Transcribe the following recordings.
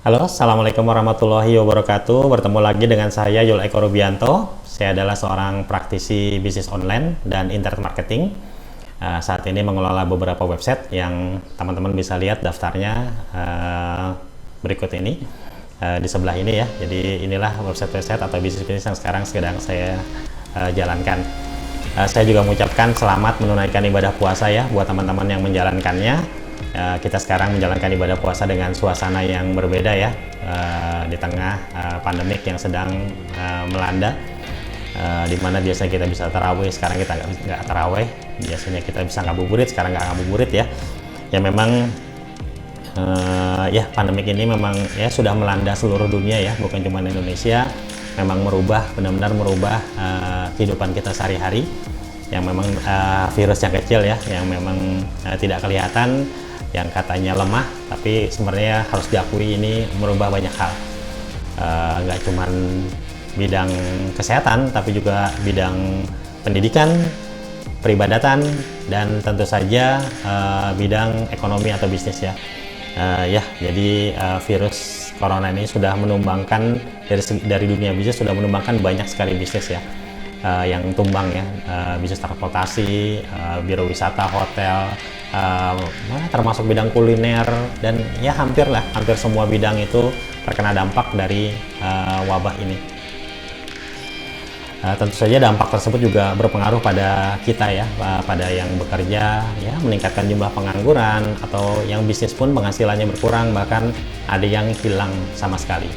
Halo, Assalamualaikum warahmatullahi wabarakatuh. Bertemu lagi dengan saya Yul Eko Rubianto. Saya adalah seorang praktisi bisnis online dan internet marketing. Saat ini mengelola beberapa website yang teman-teman bisa lihat daftarnya berikut ini di sebelah ini ya. Jadi inilah website-website atau bisnis-bisnis yang sekarang sedang saya jalankan. Saya juga mengucapkan selamat menunaikan ibadah puasa ya buat teman-teman yang menjalankannya. Kita sekarang menjalankan ibadah puasa dengan suasana yang berbeda ya, di tengah pandemik yang sedang melanda, dimana biasanya kita bisa tarawih, sekarang kita nggak tarawih. Biasanya kita bisa ngabuburit, sekarang nggak ngabuburit ya. Ya memang ya pandemik ini memang ya sudah melanda seluruh dunia ya, bukan cuma Indonesia. Memang benar-benar merubah kehidupan kita sehari-hari. Yang memang virus yang kecil ya, yang memang tidak kelihatan, yang katanya lemah, tapi sebenarnya harus diakui ini merubah banyak hal. Nggak cuman bidang kesehatan, tapi juga bidang pendidikan, peribadatan, dan tentu saja bidang ekonomi atau bisnis ya. Jadi virus corona ini sudah menumbangkan dari dunia bisnis, sudah menumbangkan banyak sekali bisnis ya. Yang tumbang ya, bisnis transportasi, biro wisata, hotel, termasuk bidang kuliner, dan ya hampir semua bidang itu terkena dampak dari wabah ini. Tentu saja dampak tersebut juga berpengaruh pada kita ya, pada yang bekerja ya, meningkatkan jumlah pengangguran, atau yang bisnis pun penghasilannya berkurang, bahkan ada yang hilang sama sekali.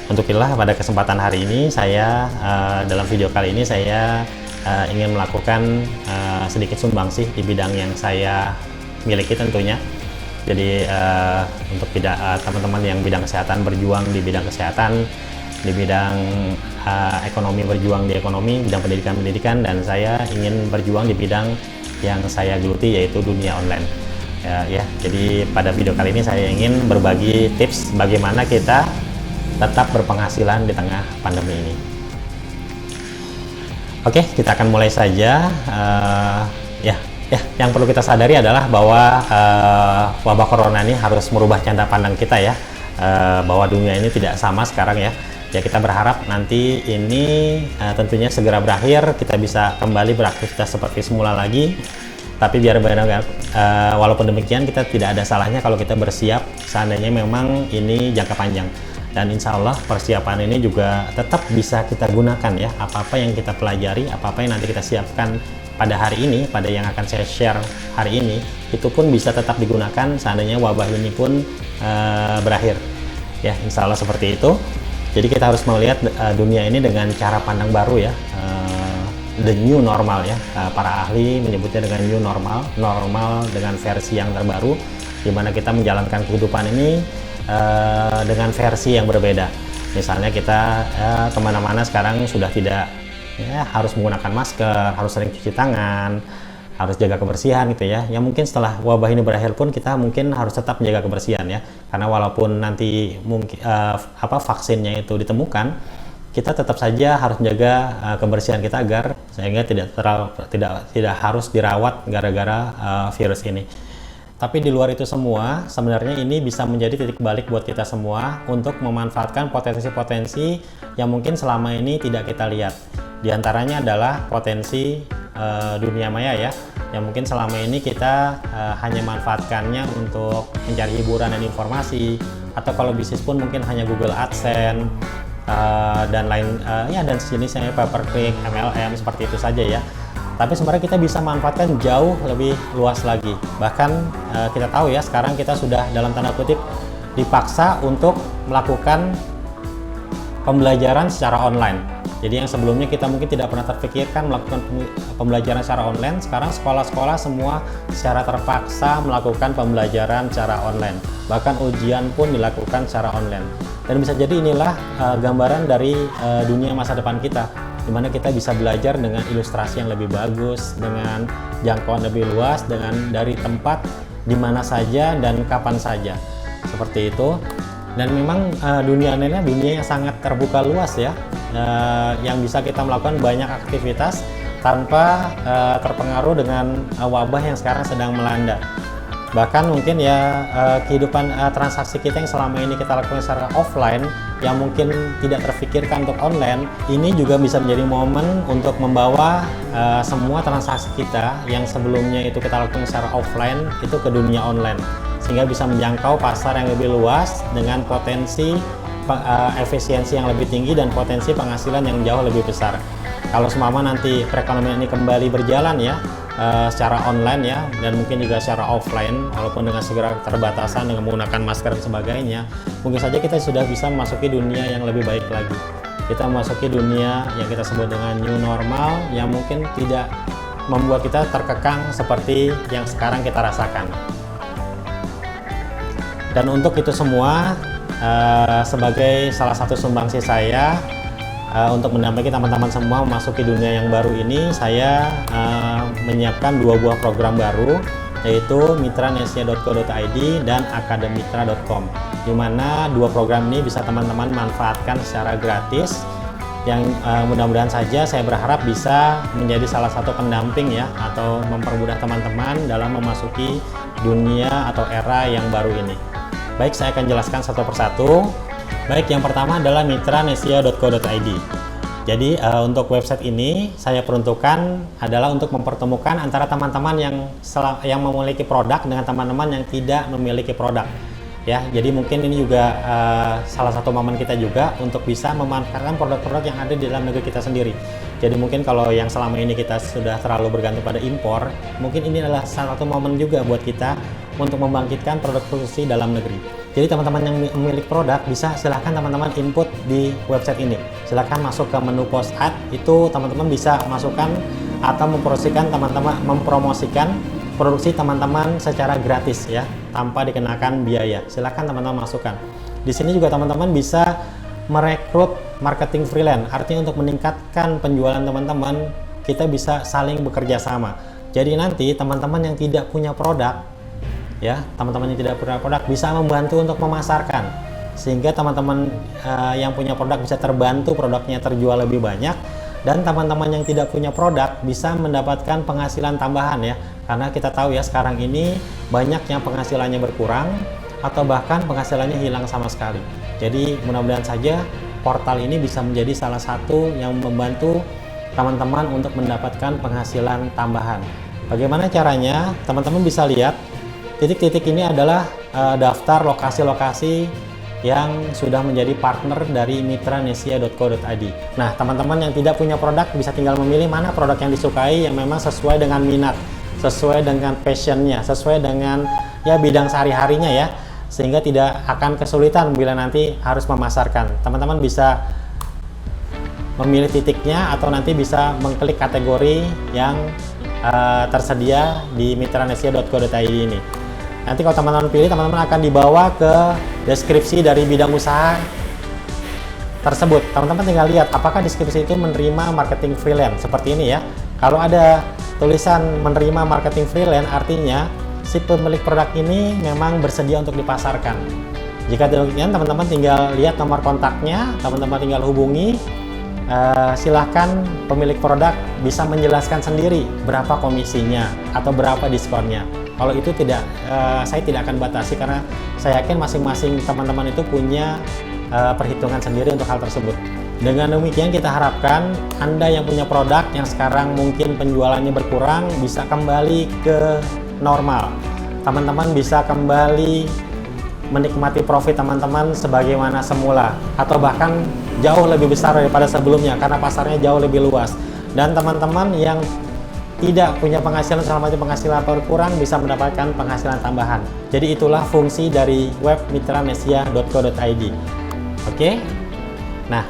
Untuk itulah pada kesempatan hari ini saya dalam video kali ini saya ingin melakukan sedikit sumbangsih di bidang yang saya miliki tentunya. Jadi untuk teman-teman yang bidang kesehatan berjuang di bidang kesehatan, di bidang ekonomi berjuang di ekonomi, bidang pendidikan, dan saya ingin berjuang di bidang yang saya geluti, yaitu dunia online. Jadi pada video kali ini saya ingin berbagi tips bagaimana kita tetap berpenghasilan di tengah pandemi ini. Oke, kita akan mulai saja. Yang perlu kita sadari adalah bahwa wabah corona ini harus merubah canda pandang kita ya, bahwa dunia ini tidak sama sekarang ya. Ya, kita berharap nanti ini tentunya segera berakhir, kita bisa kembali beraktivitas seperti semula lagi. Tapi walaupun demikian, kita tidak ada salahnya kalau kita bersiap seandainya memang ini jangka panjang. Dan insya Allah persiapan ini juga tetap bisa kita gunakan ya, apa-apa yang kita pelajari, apa-apa yang nanti kita siapkan pada hari ini, pada yang akan saya share hari ini, itu pun bisa tetap digunakan seandainya wabah ini pun berakhir ya, insya Allah seperti itu. Jadi kita harus melihat dunia ini dengan cara pandang baru ya, the new normal ya, para ahli menyebutnya dengan new normal dengan versi yang terbaru, di mana kita menjalankan kehidupan ini dengan versi yang berbeda. Misalnya kita kemana-mana sekarang sudah tidak harus menggunakan masker, harus sering cuci tangan, harus jaga kebersihan gitu ya. Ya mungkin setelah wabah ini berakhir pun kita mungkin harus tetap menjaga kebersihan ya, karena walaupun nanti mungkin vaksinnya itu ditemukan, kita tetap saja harus menjaga kebersihan kita agar sehingga tidak harus dirawat gara-gara virus ini. Tapi di luar itu semua, sebenarnya ini bisa menjadi titik balik buat kita semua untuk memanfaatkan potensi-potensi yang mungkin selama ini tidak kita lihat. Di antaranya adalah potensi dunia maya ya, yang mungkin selama ini kita hanya manfaatkannya untuk mencari hiburan dan informasi, atau kalau bisnis pun mungkin hanya Google AdSense dan lain dan sejenisnya, pay per click, MLM, seperti itu saja ya. Tapi sebenarnya kita bisa manfaatkan jauh lebih luas lagi. Bahkan kita tahu ya, sekarang kita sudah dalam tanda kutip dipaksa untuk melakukan pembelajaran secara online. Jadi yang sebelumnya kita mungkin tidak pernah terpikirkan melakukan pembelajaran secara online, sekarang sekolah-sekolah semua secara terpaksa melakukan pembelajaran secara online. Bahkan ujian pun dilakukan secara online. Dan bisa jadi inilah gambaran dari dunia masa depan kita, di mana kita bisa belajar dengan ilustrasi yang lebih bagus, dengan jangkauan lebih luas, dari tempat di mana saja dan kapan saja, seperti itu. Dan memang dunia online dunia yang sangat terbuka luas ya, yang bisa kita melakukan banyak aktivitas tanpa terpengaruh dengan wabah yang sekarang sedang melanda. Bahkan mungkin ya kehidupan transaksi kita yang selama ini kita lakukan secara offline yang mungkin tidak terfikirkan untuk online, ini juga bisa menjadi momen untuk membawa semua transaksi kita yang sebelumnya itu kita lakukan secara offline itu ke dunia online, sehingga bisa menjangkau pasar yang lebih luas dengan potensi efisiensi yang lebih tinggi dan potensi penghasilan yang jauh lebih besar. Kalau semama nanti perekonomian ini kembali berjalan ya secara online ya, dan mungkin juga secara offline walaupun dengan segera keterbatasan dengan menggunakan masker dan sebagainya, mungkin saja kita sudah bisa memasuki dunia yang lebih baik lagi. Kita memasuki dunia yang kita sebut dengan new normal yang mungkin tidak membuat kita terkekang seperti yang sekarang kita rasakan. Dan untuk itu semua sebagai salah satu sumbangsi saya untuk mendampingi teman-teman semua memasuki dunia yang baru ini, saya menyiapkan 2 buah program baru, yaitu mitranesia.co.id dan akademitra.com, di mana 2 program ini bisa teman-teman manfaatkan secara gratis, yang mudah-mudahan saja saya berharap bisa menjadi salah satu pendamping ya, atau mempermudah teman-teman dalam memasuki dunia atau era yang baru ini. Baik, saya akan jelaskan satu persatu. Baik, yang pertama adalah mitranesia.co.id. Jadi untuk website ini saya peruntukkan adalah untuk mempertemukan antara teman-teman yang memiliki produk dengan teman-teman yang tidak memiliki produk. Ya, jadi mungkin ini juga salah satu momen kita juga untuk bisa memanfaatkan produk-produk yang ada di dalam negeri kita sendiri. Jadi mungkin kalau yang selama ini kita sudah terlalu bergantung pada impor, mungkin ini adalah salah satu momen juga buat kita untuk membangkitkan produk produksi dalam negeri. Jadi teman-teman yang memiliki produk bisa silahkan teman-teman input di website ini. Silahkan masuk ke menu post ad, itu teman-teman bisa masukkan atau mempromosikan produksi teman-teman secara gratis ya, tanpa dikenakan biaya. Silahkan teman-teman masukkan. Di sini juga teman-teman bisa merekrut marketing freelance, artinya untuk meningkatkan penjualan teman-teman, kita bisa saling bekerja sama. Jadi nanti teman-teman yang tidak punya produk, ya, teman-teman yang tidak punya produk bisa membantu untuk memasarkan, sehingga teman-teman yang punya produk bisa terbantu produknya terjual lebih banyak, dan teman-teman yang tidak punya produk bisa mendapatkan penghasilan tambahan ya, karena kita tahu ya sekarang ini banyak yang penghasilannya berkurang atau bahkan penghasilannya hilang sama sekali. Jadi mudah-mudahan saja portal ini bisa menjadi salah satu yang membantu teman-teman untuk mendapatkan penghasilan tambahan. Bagaimana caranya? Teman-teman bisa lihat titik-titik ini adalah daftar lokasi-lokasi yang sudah menjadi partner dari mitranesia.co.id. Nah, teman-teman yang tidak punya produk bisa tinggal memilih mana produk yang disukai yang memang sesuai dengan minat, sesuai dengan passionnya, sesuai dengan ya bidang sehari-harinya ya, sehingga tidak akan kesulitan bila nanti harus memasarkan. Teman-teman bisa memilih titiknya atau nanti bisa mengklik kategori yang tersedia di mitranesia.co.id ini. Nanti kalau teman-teman pilih, teman-teman akan dibawa ke deskripsi dari bidang usaha tersebut. Teman-teman tinggal lihat apakah deskripsi itu menerima marketing freelance seperti ini ya. Kalau ada tulisan menerima marketing freelance, artinya si pemilik produk ini memang bersedia untuk dipasarkan. Jika demikian, teman-teman tinggal lihat nomor kontaknya, teman-teman tinggal hubungi. Silahkan pemilik produk bisa menjelaskan sendiri berapa komisinya atau berapa diskonnya. Kalau itu saya tidak akan batasi, karena saya yakin masing-masing teman-teman itu punya perhitungan sendiri untuk hal tersebut. Dengan demikian kita harapkan Anda yang punya produk yang sekarang mungkin penjualannya berkurang bisa kembali ke normal. Teman-teman bisa kembali menikmati profit teman-teman sebagaimana semula, atau bahkan jauh lebih besar daripada sebelumnya karena pasarnya jauh lebih luas. Dan teman-teman yang tidak punya penghasilan selama itu penghasilan berkurang bisa mendapatkan penghasilan tambahan. Jadi itulah fungsi dari web mitranesia.co.id. Oke. Nah,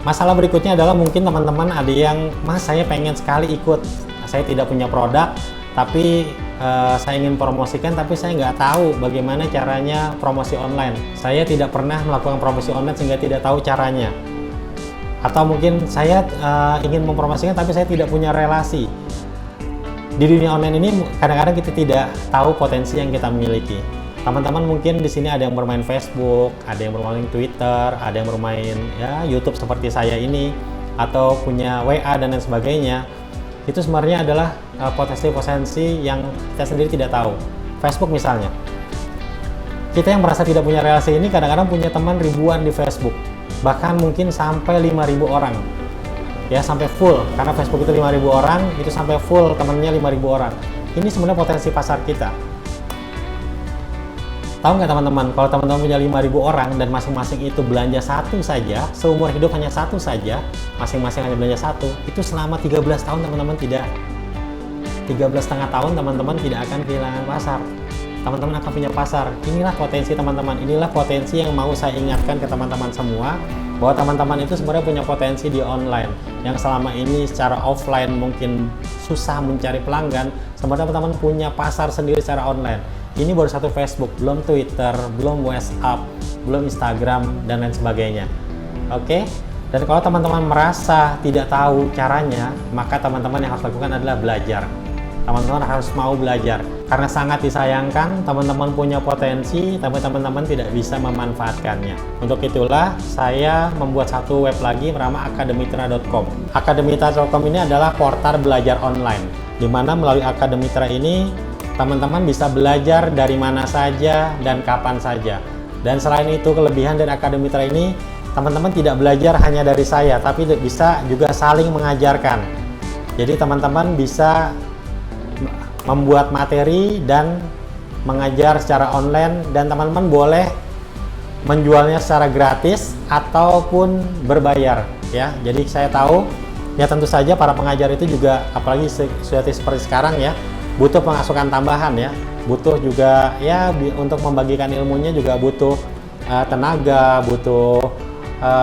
masalah berikutnya adalah mungkin teman-teman ada yang, Mas, saya pengen sekali ikut, saya tidak punya produk tapi saya ingin promosikan, tapi saya nggak tahu bagaimana caranya promosi online. Saya tidak pernah melakukan promosi online sehingga tidak tahu caranya. Atau mungkin saya ingin mempromosikan tapi saya tidak punya relasi. Di dunia online ini kadang-kadang kita tidak tahu potensi yang kita miliki. Teman-teman mungkin di sini ada yang bermain Facebook, ada yang bermain Twitter, ada yang bermain ya YouTube seperti saya ini, atau punya WA dan lain sebagainya. Itu sebenarnya adalah potensi-potensi yang kita sendiri tidak tahu. Facebook misalnya. Kita yang merasa tidak punya relasi ini kadang-kadang punya teman ribuan di Facebook, bahkan mungkin sampai 5.000 orang. Ya, sampai full, karena Facebook itu 5.000 orang, itu sampai full temannya 5.000 orang. Ini sebenarnya potensi pasar kita. Tahu nggak teman-teman, kalau teman-teman punya 5.000 orang dan masing-masing itu belanja satu saja, seumur hidup hanya satu saja, masing-masing hanya belanja satu, itu selama 13 tahun teman-teman 13,5 tahun teman-teman tidak akan kehilangan pasar. Teman-teman akan punya pasar. Inilah potensi teman-teman, inilah potensi yang mau saya ingatkan ke teman-teman semua, bahwa teman-teman itu sebenarnya punya potensi di online yang selama ini secara offline mungkin susah mencari pelanggan. Sebenarnya teman-teman punya pasar sendiri secara online. Ini baru satu Facebook, belum Twitter, belum WhatsApp, belum Instagram, dan lain sebagainya. Oke? Dan kalau teman-teman merasa tidak tahu caranya, maka teman-teman yang harus lakukan adalah belajar. Teman-teman harus mau belajar, karena sangat disayangkan teman-teman punya potensi tapi teman-teman tidak bisa memanfaatkannya. Untuk itulah saya membuat satu web lagi bernama akademitra.com. Akademitra.com ini adalah portal belajar online, di mana melalui Akademitra ini teman-teman bisa belajar dari mana saja dan kapan saja. Dan selain itu, kelebihan dari Akademitra ini, teman-teman tidak belajar hanya dari saya, tapi bisa juga saling mengajarkan. Jadi teman-teman bisa membuat materi dan mengajar secara online, dan teman-teman boleh menjualnya secara gratis ataupun berbayar ya. Jadi saya tahu ya, tentu saja para pengajar itu juga, apalagi seperti sekarang ya, butuh pemasukan tambahan ya, butuh juga ya untuk membagikan ilmunya juga butuh tenaga, butuh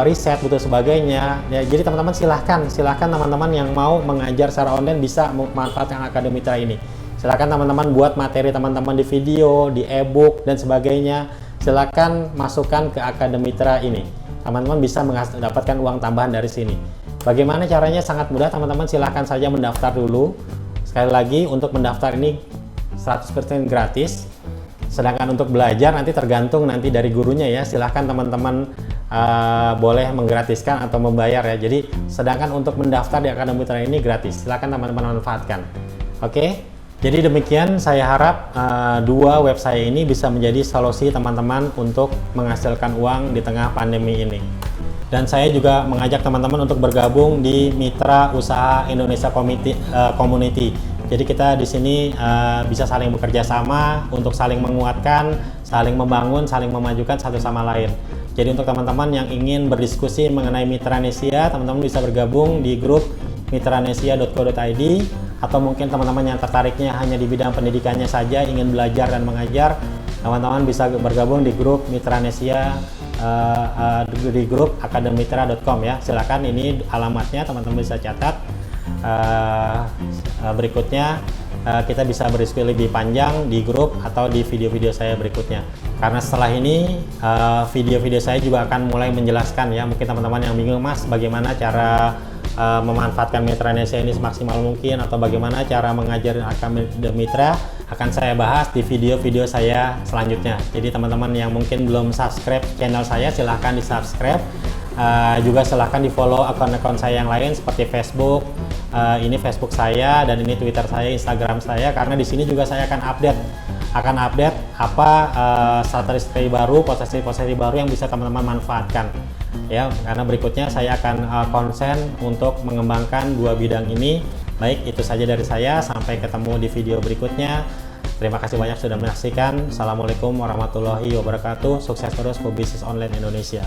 riset, butuh sebagainya ya. Jadi teman-teman silahkan teman-teman yang mau mengajar secara online bisa memanfaatkan Akademitra ini. Silahkan teman-teman buat materi teman-teman di video, di e-book dan sebagainya. Silahkan masukkan ke Akademitra ini. Teman-teman bisa mendapatkan uang tambahan dari sini. Bagaimana caranya? Sangat mudah teman-teman, silahkan saja mendaftar dulu. Sekali lagi, untuk mendaftar ini 100% gratis. Sedangkan untuk belajar nanti tergantung nanti dari gurunya ya. Silahkan teman-teman boleh menggratiskan atau membayar ya. Jadi sedangkan untuk mendaftar di Akademitra ini gratis. Silahkan teman-teman manfaatkan. Oke? Jadi demikian, saya harap dua web saya ini bisa menjadi solusi teman-teman untuk menghasilkan uang di tengah pandemi ini. Dan saya juga mengajak teman-teman untuk bergabung di Mitra Usaha Indonesia Community. Jadi kita di sini bisa saling bekerja sama untuk saling menguatkan, saling membangun, saling memajukan satu sama lain. Jadi untuk teman-teman yang ingin berdiskusi mengenai Mitranesia, teman-teman bisa bergabung di grup mitranesia.co.id, atau mungkin teman-teman yang tertariknya hanya di bidang pendidikannya saja, ingin belajar dan mengajar, teman-teman bisa bergabung di grup Mitranesia di grup akademitra.com ya. Silakan, ini alamatnya, teman-teman bisa catat. Berikutnya kita bisa berdiskusi lebih panjang di grup atau di video-video saya berikutnya, karena setelah ini video-video saya juga akan mulai menjelaskan ya. Mungkin teman-teman yang bingung, Mas, bagaimana cara memanfaatkan Mitranesia ini semaksimal mungkin, atau bagaimana cara mengajar Akademitra, akan saya bahas di video-video saya selanjutnya. Jadi teman-teman yang mungkin belum subscribe channel saya, silahkan di subscribe. Juga silahkan di follow akun-akun saya yang lain seperti Facebook. Ini Facebook saya, dan ini Twitter saya, Instagram saya, karena di sini juga saya akan update apa strategi baru, posisi baru yang bisa teman-teman manfaatkan ya. Karena berikutnya saya akan konsen untuk mengembangkan dua bidang ini. Baik, itu saja dari saya, sampai ketemu di video berikutnya. Terima kasih banyak sudah menyaksikan. Assalamualaikum warahmatullahi wabarakatuh. Sukses terus pebisnis online Indonesia.